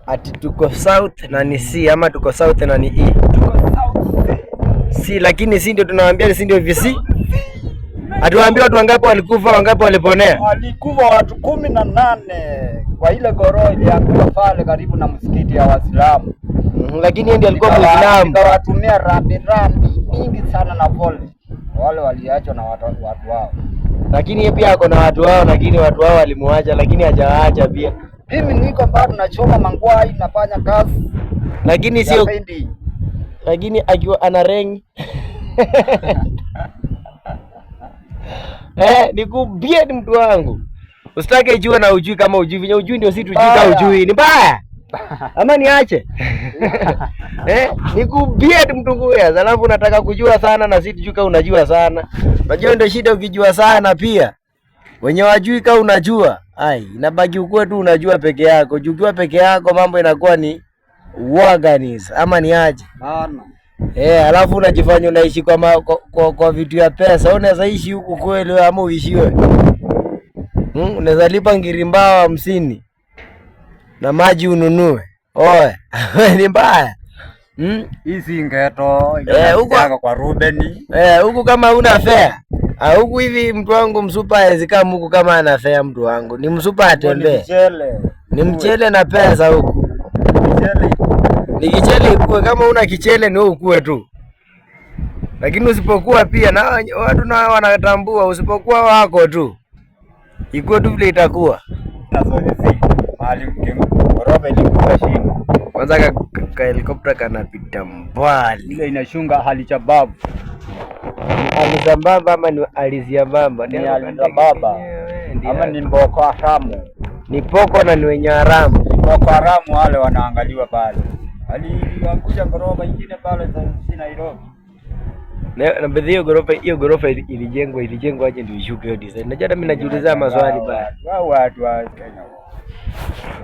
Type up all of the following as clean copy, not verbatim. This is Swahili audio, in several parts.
Ati tuko south na ni C ama tuko south na ni E? Tuko south C, lakini si ndio tunawaambia, si ndio VC? Atuambia watu wangapi walikufa, wangapi waliponea? Walikufa watu 18 kwa ile goroji ya pale karibu na msikiti ya Waislamu. Lakini yeye ndiye alikuwa Muislamu. Nikawatumia rambi mingi sana na pole. Wale waliachwa na watu wao. Lakini yeye pia ako na watu wao, lakini watu wao walimuacha, lakini hajaacha pia. Mimi niko bado nachoma mangwai, nafanya kazi. Lakini sio lakini akiwa ana rengi. Nikubie ni mtu wangu. Usitake jua na ujui kama ujui. Vinyo ujui ndio si tujui kama ujui. Ni mbaya. Ama niache. Nikubie mtu nguya. Alafu nataka kujua sana na si tujui kama unajua sana. Unajua ndio shida ukijua sana pia. Wenye wajui kama unajua. Inabaki ukue tu unajua peke yako. Ukiwa peke yako mambo inakuwa ni uoganize. Ama niache. Bana. Alafu unajifanya unaishi kwa vitu ya pesa. Unaweza ishi huku kweli ama uishiwe? Unaweza lipa ngirimbao 50 na maji ununue. Oe. Ni mbaya. Hizi ngeto huko kwa Ruben. Huku kama una fare. Huku hivi mtu wangu msupa hawezi kama huku kama ana fare mtu wangu. Ni msupa atembee. Ni mchele na pesa huku. Ni kichele ikue, kama una kichele ni wewe ukue tu. Lakini usipokuwa pia na watu nao wanatambua, usipokuwa wako tu. Ikue tu vile itakuwa. Mahali gorofa ilikuwa chini. Kwanza ka helikopta kanapita mbali. Ile inashunga halichababu. Alizambamba ama ni aliziambamba? Ni alizambamba. Ama ni Boko Haram. Ni poko na ni wenye haramu. Boko Haram wale wanaangaliwa pale. Alianguja gorofa nyingine pale za Nairobi. Na baadhi hiyo gorofa ilijengwa aje ndio ishuke hiyo design. Najua mimi najiuliza maswali baya. Watu wa Kenya.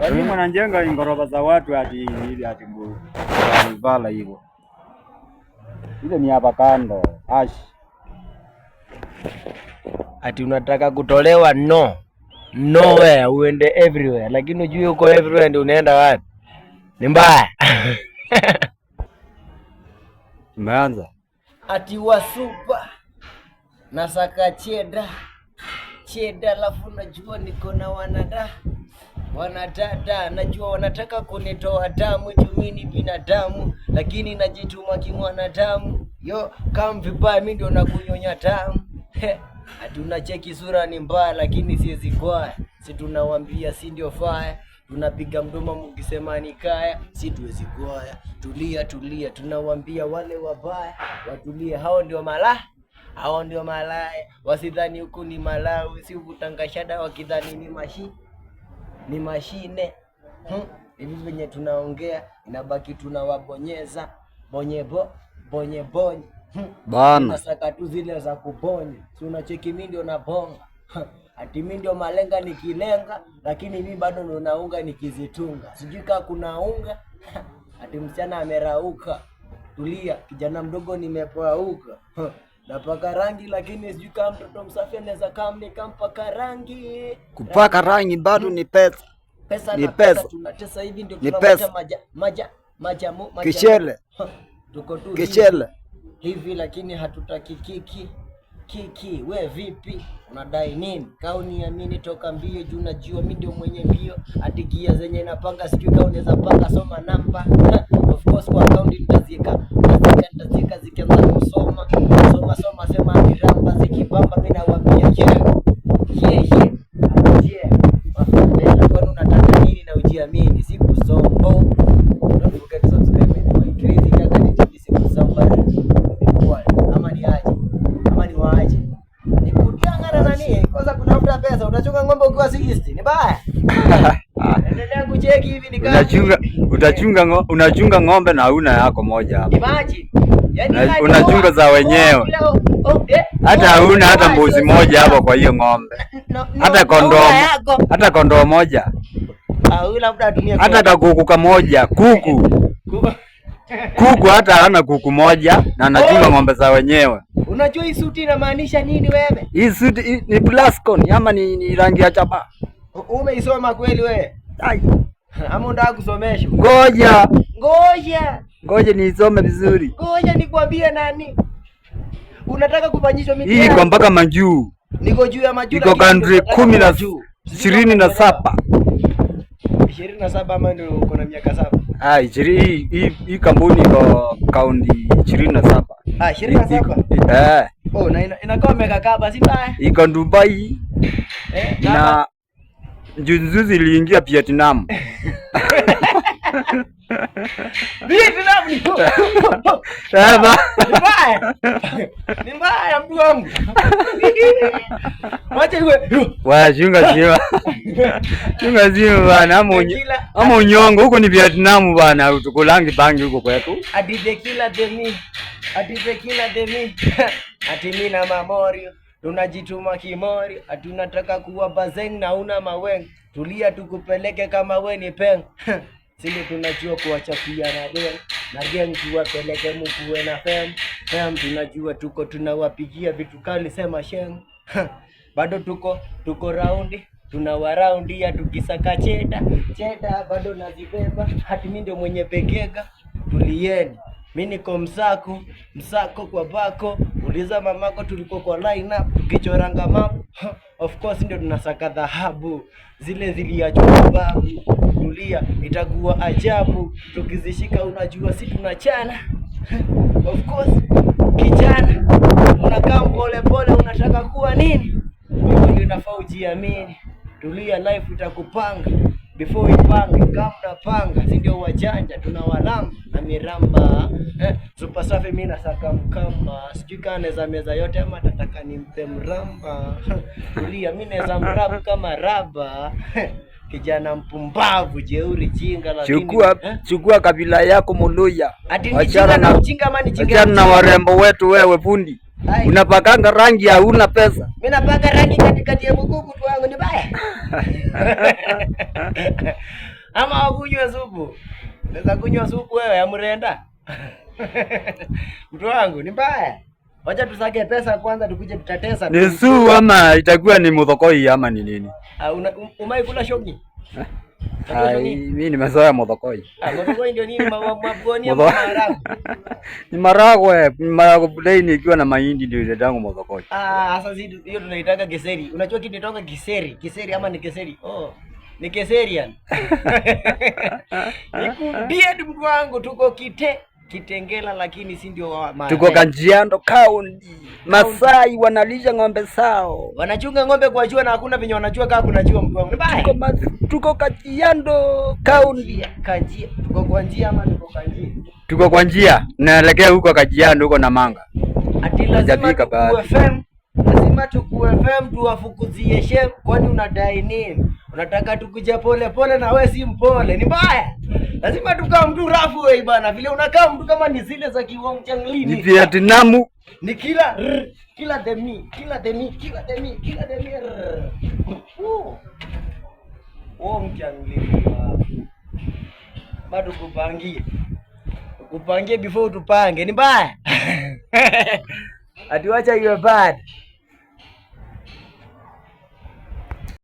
Wani wanajenga gorofa za watu hadi mbu. Bala hivyo. Ile ni hapa kando. Ati unataka kutolewa nowhere uende everywhere, lakini ujue uko everywhere ndio unaenda wapi? Ni mbaya. Umeanza ati wa super nasaka cheda alafu najua niko na wanadada najua wanataka kunitoa damu juu mimi ni binadamu, lakini najituma kimwanadamu. Kama vibaya mimi ndio nakunyonya damu. Ati unacheki sura ni mbaya, lakini siwezi kwaya. Si tunawaambia si ndio fire. Tunapiga mdomo mkisema ni kaya, si tuwezi kwaya. Tulia, tunawaambia wale wabaya watulie. Hao ndio malaya. Wasidhani huku ni Malawi, si utangashada wakidhani ni mashine. Hivi venye tunaongea inabaki tunawabonyeza bonye bana. Nasaka tu zile za kubonya. Si unacheki mimi ndio nabonga. Ati mimi ndio malenga nikilenga, lakini mimi bado ndo naunga nikizitunga. Sijui kama kuna unga. Ati msichana amerauka. Tulia, kijana mdogo nimepauka. Napaka rangi, lakini sijui kama mtoto msafi anaweza kama nikampaka rangi. Kupaka rangi bado ni pesa. Ni pesa. Tunatesa hivi ndio tunapata maja kichele. Tuko tu kichele hivi, lakini hatutaki kiki. We vipi? Unadai nini? Kauni ya mimi toka mbio juu najua mimi ndio mwenye mbio. Atikia zenye napanga sijui kama unaweza panga, soma namba. Of course kwa account nitazika zikianza kusoma sema miramba zikibamba mimi nawaambia yeah. Mafadhela kwani unataka nini na ujiamini? Siku sombo. Don't forget to subscribe to my crazy kaka ni TV siku samba. Ama ni waaje? Nikutangana nani? Kwanza kutafuta pesa, unachunga ng'ombe ukiwa 60. Ni baya. Endelea kucheki hivi ni kama unachunga ng'ombe na huna yako moja hapo. Imagine. Yaani unachunga za wenyewe. Hata huna hata mbuzi moja hapo kwa hiyo ng'ombe. Hata kondoo moja. Labda atumie hata kuku kamoja. Kuku hata hana kuku moja na anachunga ng'ombe za wenyewe. Unajua hii suti inamaanisha nini wewe? Hii suti ni Blascon ama ni rangi ya chapa? Umeisoma kweli wewe? Ai. Ama unataka kusomeshwa? Ngoja nisome vizuri. Ngoja nikwambie nani. Unataka kufanyishwa mitihani? Hii iko mpaka majuu. Niko juu ya majuu. Iko country 27. 27 ama ndio uko na miaka 7? Hii kampuni iko kaunti 27. 27. Oh, na inakaa megakaba si mbaya. Iko Dubai. Na juzi iliingia Vietnam. Vietnam ni mbaya mtu wangu. Wacha iwe. Chunga ziwa bana, ama unyongo huko ni Vietnam bana, tukulangi bangi huko kwetu. Adide kila demi. Ati mimi na Mamorio tunajituma kimori, atunataka kuwa bazeng na una maweng. Tulia tukupeleke kama we ni peng. Sisi tunajua kuwachapia na geng tuwapeleke mkuwe na fem. Tunajua tunawapigia vitu kali sema sheng. Bado tuko raundi, tunawaraundi tukisaka cheda bado nazibeba. Hati mimi ndio mwenye pekega. Tulieni. Mimi niko msako kwa bako. Uliza mamako tuliko kwa line up tukichoranga map. Of course ndio tunasaka dhahabu. Zile ziliachwa babu. Tulia itakuwa ajabu. Tukizishika unajua si tunachana. Of course kijana unakaa pole unataka kuwa nini? Ndio unafaa ujiamini. Tulia life itakupanga. Before ipange kama unapanga, si ndio wajanja tunawalamba na miramba. Super safi mimi nasaka mkamba. Sijui kana naweza meza yote ama nataka nimpe mramba. Tulia mimi naweza mraba kama raba. Kijana mpumbavu jeuri jinga lakini chukua kabila yako Muluya. Ati ni jinga na mjinga ama ni jinga? Achana na warembo wetu wewe fundi. Unapakanga rangi hauna pesa. Mimi napaka rangi katikati ya mkuku tu wangu ni baya. Ama wakunywa supu. Naweza kunywa supu wewe ya mrenda. Mtu wangu ni mbaya. Wacha tusake pesa kwanza tukuje tutatesa. Ni suu ama itakuwa ni muthokoi ama ni nini? Umai kula shogi? Mimi nimezoea muthokoi. Muthokoi ndio nini mabwoni ama maharagwe? Ni maharagwe plain ikiwa na mahindi ndio ile dangu muthokoi. Sasa hiyo tunaitaka kiseri. Unajua kitu inaitwa kiseri? Kiseri ama ni keseri? Oh. Ni keserian. Nikumbie mtu wangu tuko Kitengela lakini si ndio maana. Tuko Kajiado County. Masai wanalisha ng'ombe zao. Wanachunga ng'ombe kwa jua na hakuna venye wanajua kama kuna jua mtu wangu. Tuko Kajiado County. Tuko kwa njia ama tuko kwa njia? Tuko kwa njia. Naelekea huko Kajiado huko na manga. Ati lazima tukue FM tuwafukuzie shem. Kwani unadai nini? Unataka tukuje pole na wewe si mpole. Ni mbaya. Lazima tukaa mtu rafu wewe bana. Vile unakaa mtu kama ni zile za Kiwong Changlini. Ni Vietnam. Ni kila demi. Wong Changlini. Bado kupangie before tupange. Ni mbaya. Atiwacha iwe bad.